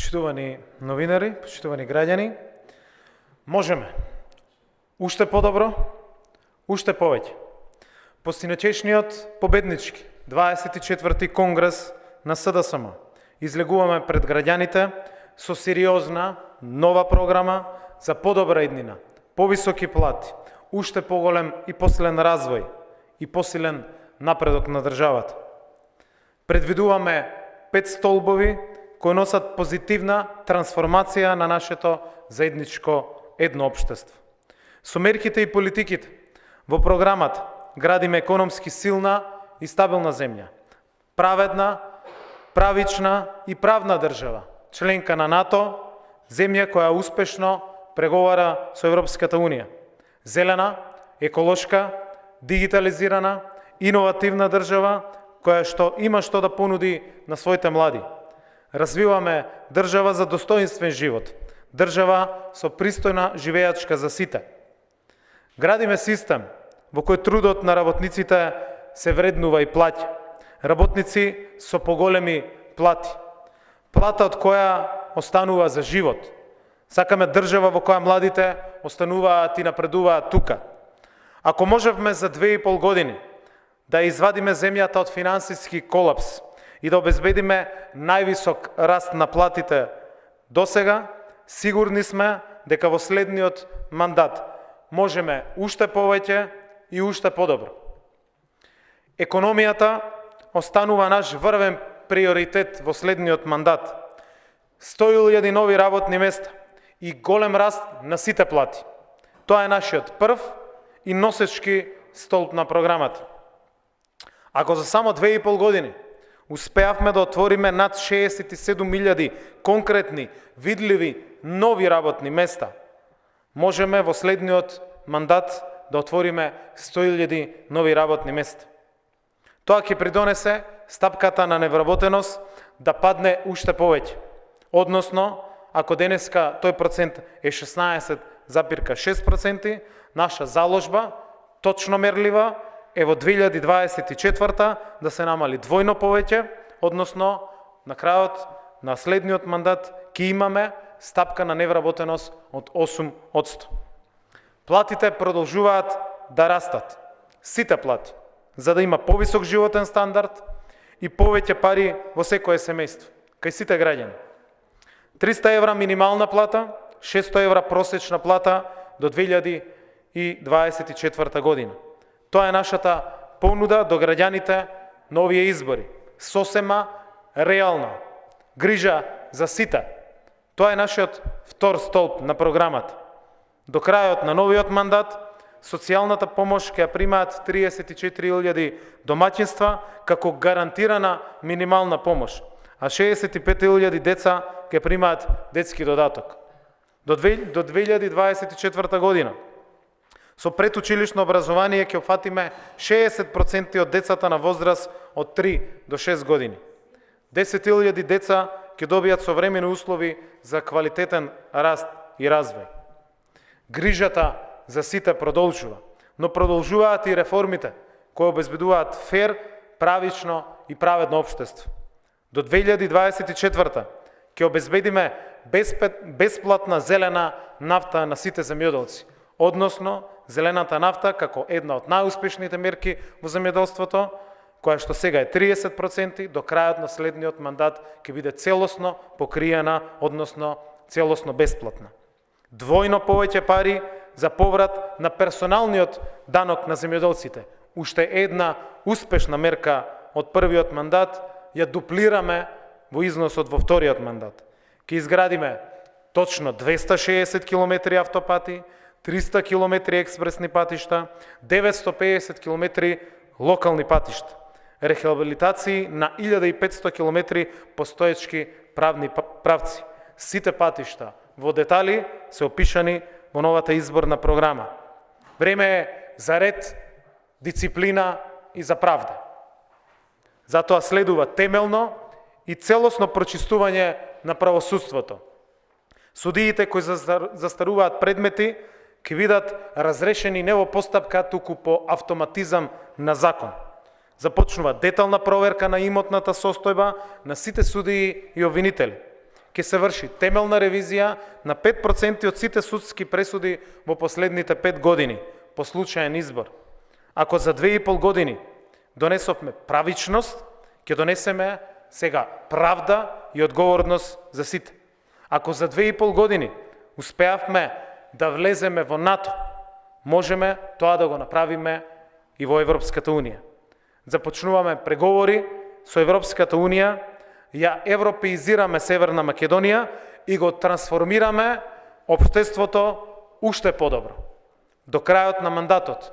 Почитувани новинари, почитувани граѓани, можеме уште подобро, уште повеќе. Постинечешниот победнички 24-ти конгрес на СДСМ излегуваме пред граѓаните со сериозна нова програма за подобра иднина, повисоки плати, уште поголем и посилен развој и посилен напредок на државата. Предвидуваме 5 столбови кои носат позитивна трансформација на нашето заедничко едно општество. Со мерките и политиките во програмата градиме економски силна и стабилна земја, праведна, правична и правна држава, членка на НАТО, земја која успешно преговара со Европската Унија, зелена, еколошка, дигитализирана, иновативна држава која што има што да понуди на своите млади. Развиваме држава за достоинствен живот, држава со пристојна живеачка за сите. Градиме систем во кој трудот на работниците се вреднува и плаќа. Работници со поголеми плати. Плата од која останува за живот. Сакаме држава во која младите остануваат и напредуваат тука. Ако можевме за 2,5 години да извадиме земјата од финансиски колапс и да обезбедиме највисок раст на платите досега, сигурни сме дека во следниот мандат можеме уште повеќе и уште подобро. Економијата останува наш врвен приоритет во следниот мандат. 100.000 нови работни места и голем раст на сите плати. Тоа е нашиот прв и носечки столб на програмата. Ако за само 2,5 години успеавме да отвориме над 67.000 конкретни, видливи, нови работни места, можеме во следниот мандат да отвориме 100.000 нови работни места. Тоа ќе придонесе стапката на невработеност да падне уште повеќе. Односно, ако денеска тој процент е 16,6%, наша заложба, точно мерлива, е во 2024 да се намали двојно повеќе, односно на крајот на следниот мандат ќе имаме стапка на невработеност од 8%. Платите продолжуваат да растат. Сите плати, за да има повисок животен стандард и повеќе пари во секое семејство, кај сите граѓани. 300 евра минимална плата, 600 евра просечна плата до 2024 година. Тоа е нашата понуда до граѓаните на овие избори. Сосема реална. Грижа за сите. Тоа е нашиот втор столб на програмата. До крајот на новиот мандат, социјалната помош ќе примаат 34.000 домаќинства како гарантирана минимална помош, а 65.000 деца ќе примаат детски додаток. До 2024 година со предучилишно образование ќе опфатиме 60% од децата на возраст од 3 до 6 години. 10.000 деца ќе добијат современи услови за квалитетен раст и развој. Грижата за сите продолжува, но продолжуваат и реформите кои обезбедуваат фер, правично и праведно општество. До 2024 ќе обезбедиме бесплатна зелена нафта на сите земјоделци, односно зелената нафта како една од најуспешните мерки во земјоделството, која што сега е 30%, до крајот на следниот мандат ќе биде целосно покриена, односно целосно бесплатна. Двојно повеќе пари за поврат на персоналниот данок на земјоделците. Уште една успешна мерка од првиот мандат ја дуплираме во износот во вториот мандат. Ќе изградиме точно 260 км автопати, 300 км експресни патишта, 950 км локални патишта, рехабилитации на 1500 км постоечки правни правци. Сите патишта во детали се опишани во новата изборна програма. Време е за ред, дисциплина и за правда. Затоа следува темелно и целосно прочистување на правосудството. Судиите кои застаруваат предмети ќе бидат разрешени не во постапка, туку по автоматизам на закон. Започнува детална проверка на имотната состојба на сите судии и обвинители. ќе се врши темелна ревизија на 5% од сите судски пресуди во последните 5 години по случаен избор. Ако за 2,5 години донесовме правичност, ќе донесеме сега правда и одговорност за сите. Ако за 2,5 години успеавме да влеземе во НАТО, можеме тоа да го направиме и во Европската Унија. Започнуваме преговори со Европската Унија, ја европеизираме Северна Македонија и го трансформираме општеството уште подобро. До крајот на мандатот,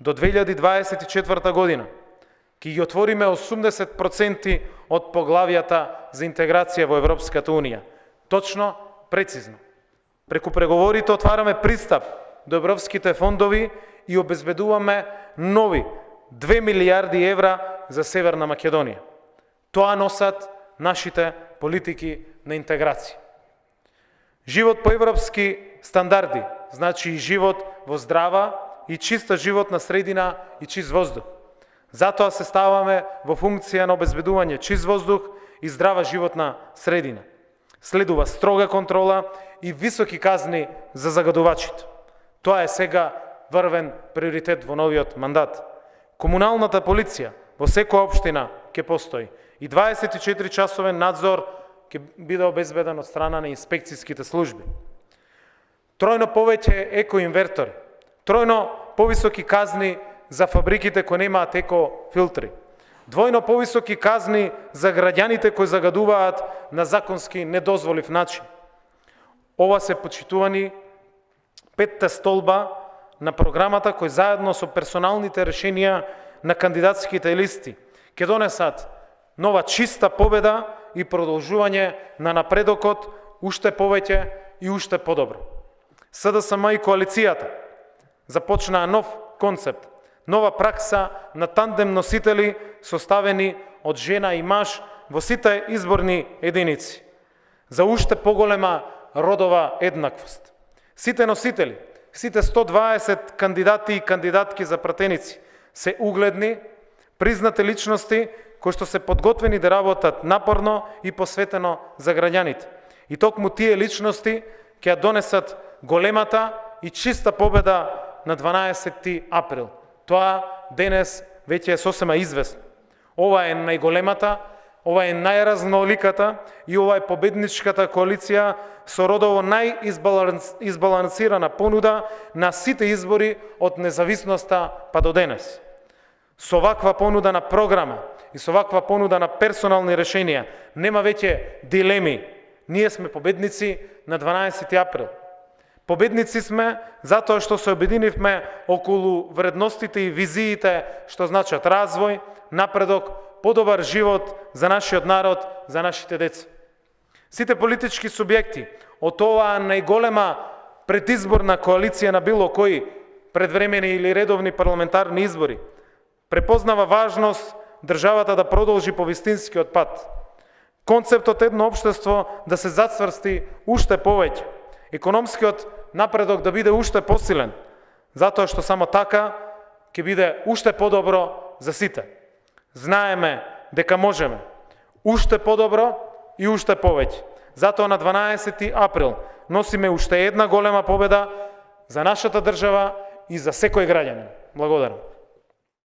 до 2024 година, ќе ги отвориме 80% од поглавијата за интеграција во Европската Унија. Точно, прецизно. Преку преговорите отвараме пристап до европските фондови и обезбедуваме нови 2 милијарди евра за Северна Македонија. Тоа носат нашите политики на интеграција. Живот по европски стандарди, значи и живот во здрава и чиста животна средина и чист воздух. Затоа се ставаме во функција на обезбедување чист воздух и здрава животна средина. Следува строга контрола и високи казни за загадувачите. Тоа е сега врвен приоритет во новиот мандат. Комуналната полиција во секоја општина ќе постои и 24 часовен надзор ќе биде обезбеден од страна на инспекцијските служби. Тројно повеќе екоинвертори, тројно повисоки казни за фабриките кои немаат екофилтри, двојно повисоки казни за граѓаните кои загадуваат на законски недозволив начин. Ова се почитувани 5 столба на програмата кои заедно со персоналните решенија на кандидатските листи ќе донесат нова чиста победа и продолжување на напредокот уште повеќе и уште подобро. СДСМ и коалицијата започнаа нов концепт, нова пракса на тандем носители составени од жена и маж во сите изборни единици, за уште поголема родова еднаквост. Сите носители, сите 120 кандидати и кандидатки за пратеници се угледни, признати личности кои што се подготвени да работат напорно и посветено за граѓаните. И токму тие личности ќе донесат големата и чиста победа на 12 април. Тоа денес веќе е сосема известно. Ова е најголемата, ова е најразноликата и ова е победничката коалиција со родово најизбалансирана понуда на сите избори од независноста па до денес. Со ваква понуда на програма и со ваква понуда на персонални решенија нема веќе дилеми. Ние сме победници на 12 април. Победници сме затоа што се обединивме околу вредностите и визиите што значат развој, напредок, подобар живот за нашиот народ, за нашите деца. Сите политички субјекти од оваа најголема предизборна коалиција на било кои предвремени или редовни парламентарни избори препознава важност државата да продолжи по вистинскиот пат. Концептот едно општество да се зацврсти уште повеќе, економскиот напредок да биде уште посилен, затоа што само така ќе биде уште подобро за сите. Знаеме дека можеме уште подобро и уште повеќе. Затоа на 12 април носиме уште една голема победа за нашата држава и за секој граѓанин. Благодарам.